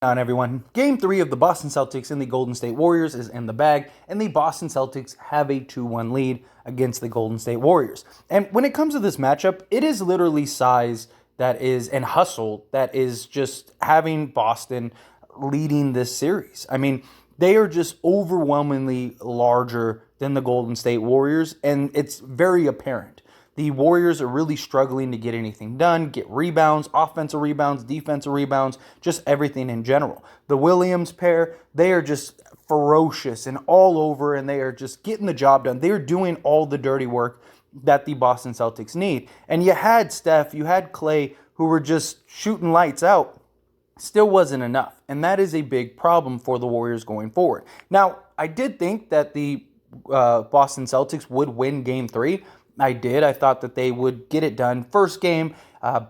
On everyone. Game 3 of the Boston Celtics and the Golden State Warriors is in the bag, and the Boston Celtics have a 2-1 lead against the Golden State Warriors. And when it comes to this matchup, it is literally size that is, and hustle that is just having Boston leading this series. I mean, they are just overwhelmingly larger than the Golden State Warriors, and it's very apparent. The Warriors are really struggling to get anything done, get rebounds, offensive rebounds, defensive rebounds, just everything in general. The Williams pair, they are just ferocious and all over, and they are just getting the job done. They are doing all the dirty work that the Boston Celtics need. And you had Steph, you had Clay, who were just shooting lights out. Still wasn't enough. And that is a big problem for the Warriors going forward. Now, I did think that the Boston Celtics would win Game 3. I did. I thought that they would get it done. First game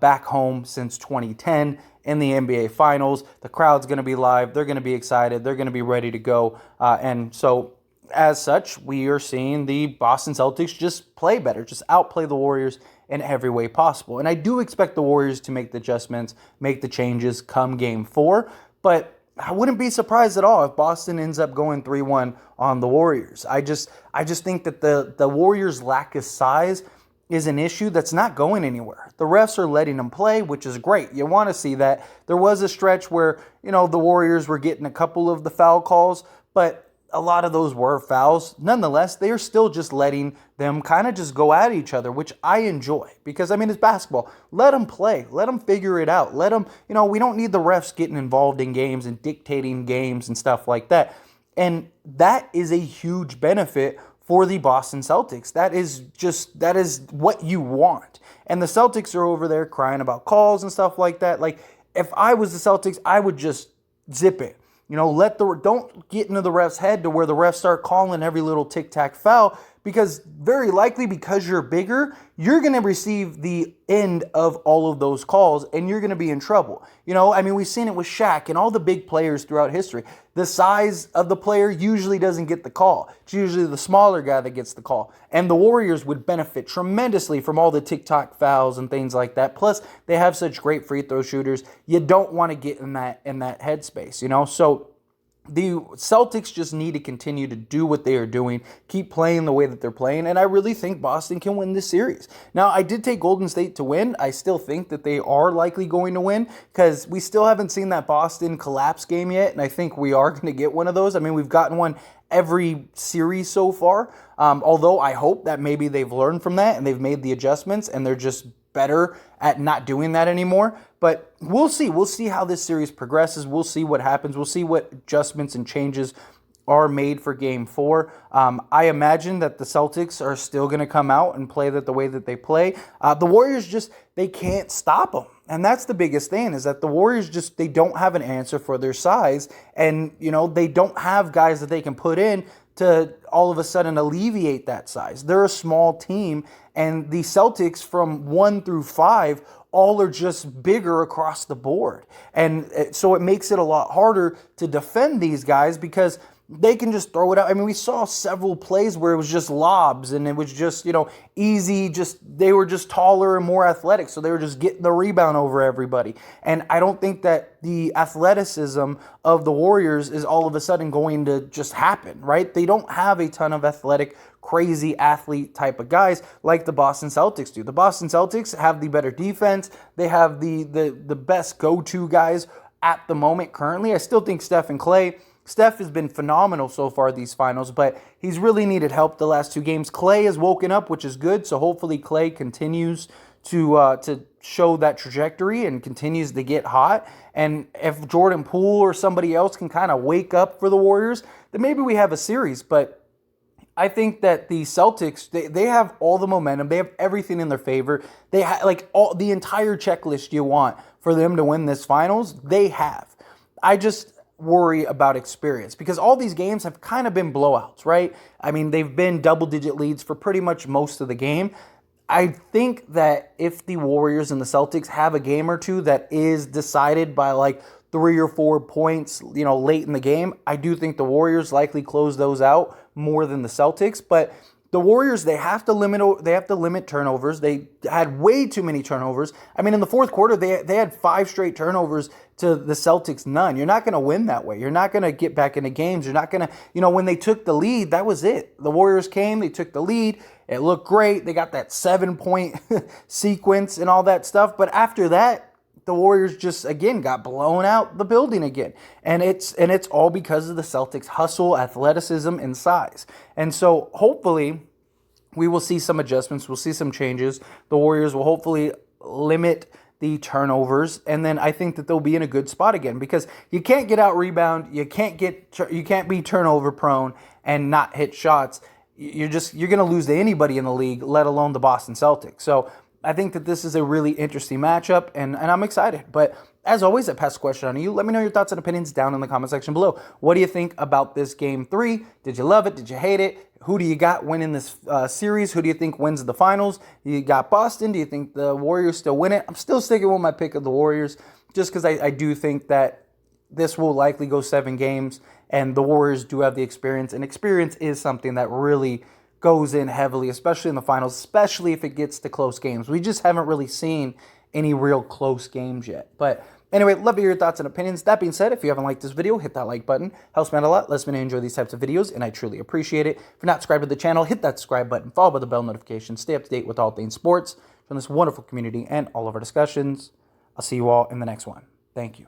back home since 2010 in the NBA Finals. The crowd's going to be live. They're going to be excited. They're going to be ready to go. And so, as such, we are seeing the Boston Celtics just play better, just outplay the Warriors in every way possible. And I do expect the Warriors to make the adjustments, make the changes come Game 4. But I wouldn't be surprised at all if Boston ends up going 3-1 on the Warriors. I just think that the Warriors' lack of size is an issue that's not going anywhere. The refs are letting them play, which is great. You want to see that. There was a stretch where, the Warriors were getting a couple of the foul calls, but a lot of those were fouls. Nonetheless, they are still just letting them kind of just go at each other, which I enjoy because, it's basketball. Let them play. Let them figure it out. Let them, we don't need the refs getting involved in games and dictating games and stuff like that. And that is a huge benefit for the Boston Celtics. That is what you want. And the Celtics are over there crying about calls and stuff like that. Like, if I was the Celtics, I would just zip it. Don't get into the ref's head to where the refs start calling every little tic-tac foul, because very likely, because you're bigger, you're going to receive the end of all of those calls and you're going to be in trouble. We've seen it with Shaq and all the big players throughout history. The size of the player usually doesn't get the call. It's usually the smaller guy that gets the call. And the Warriors would benefit tremendously from all the tic-tac fouls and things like that. Plus, they have such great free throw shooters. You don't want to get in that headspace, So the Celtics just need to continue to do what they are doing, keep playing the way that they're playing, and I really think Boston can win this series. Now, I did take Golden State to win. I still think that they are likely going to win because we still haven't seen that Boston collapse game yet, and I think we are going to get one of those. We've gotten one every series so far, although I hope that maybe they've learned from that and they've made the adjustments and they're just better at not doing that anymore. But we'll see. We'll see how this series progresses. We'll see what happens. We'll see what adjustments and changes are made for Game 4. I imagine that the Celtics are still going to come out and play that the way that they play. The Warriors they can't stop them. And that's the biggest thing, is that the Warriors they don't have an answer for their size. And, they don't have guys that they can put in to all of a sudden alleviate that size. They're a small team, and the Celtics from 1 through 5 all are just bigger across the board. And so it makes it a lot harder to defend these guys because they can just throw it out. We saw several plays where it was just lobs and it was just, easy. They were just taller and more athletic. So they were just getting the rebound over everybody. And I don't think that the athleticism of the Warriors is all of a sudden going to just happen, right? They don't have a ton of athletic, crazy athlete type of guys like the Boston Celtics do. The Boston Celtics have the better defense. They have the best go-to guys at the moment currently. I still think Steph and Clay. Steph has been phenomenal so far these finals, but he's really needed help the last 2 games. Clay has woken up, which is good, so hopefully Clay continues to show that trajectory and continues to get hot. And if Jordan Poole or somebody else can kind of wake up for the Warriors, then maybe we have a series. But I think that the Celtics, they have all the momentum. They have everything in their favor. They have the entire checklist you want for them to win this finals. They have. I just worry about experience because all these games have kind of been blowouts, right? They've been double-digit leads for pretty much most of the game. I think that if the Warriors and the Celtics have a game or two that is decided by 3 or 4 points, late in the game, I do think the Warriors likely close those out more than the Celtics. But The Warriors, they have to limit turnovers. They had way too many turnovers. I mean, in the fourth quarter, they had 5 straight turnovers to the Celtics none. You're not going to win that way. You're not going to get back into games. You're not going to, when they took the lead, that was it. The Warriors came, they took the lead. It looked great. They got that 7-point sequence and all that stuff. But after that, the Warriors just, again, got blown out the building again. And it's all because of the Celtics' hustle, athleticism, and size. And so hopefully we will see some adjustments. We'll see some changes. The Warriors will hopefully limit the turnovers, and then I think that they'll be in a good spot again, because you can't get out rebound, you can't be turnover prone and not hit shots. You're going to lose to anybody in the league, let alone the Boston Celtics. So I think that this is a really interesting matchup, and I'm excited. But as always, I pass the question on to you. Let me know your thoughts and opinions down in the comment section below. What do you think about this Game 3? Did you love it? Did you hate it? Who do you got winning this series? Who do you think wins the finals? You got Boston? Do you think the Warriors still win it? I'm still sticking with my pick of the Warriors, just because I do think that this will likely go 7 games, and the Warriors do have the experience, and experience is something that really goes in heavily, especially in the finals, especially if it gets to close games. We just haven't really seen any real close games yet. But anyway, love to hear your thoughts and opinions. That being said, if you haven't liked this video, hit that like button. Helps me out a lot. Lets me know you enjoy these types of videos, and I truly appreciate it. If you're not subscribed to the channel, hit that subscribe button, followed by the bell notification. Stay up to date with all things sports from this wonderful community and all of our discussions. I'll see you all in the next one. Thank you.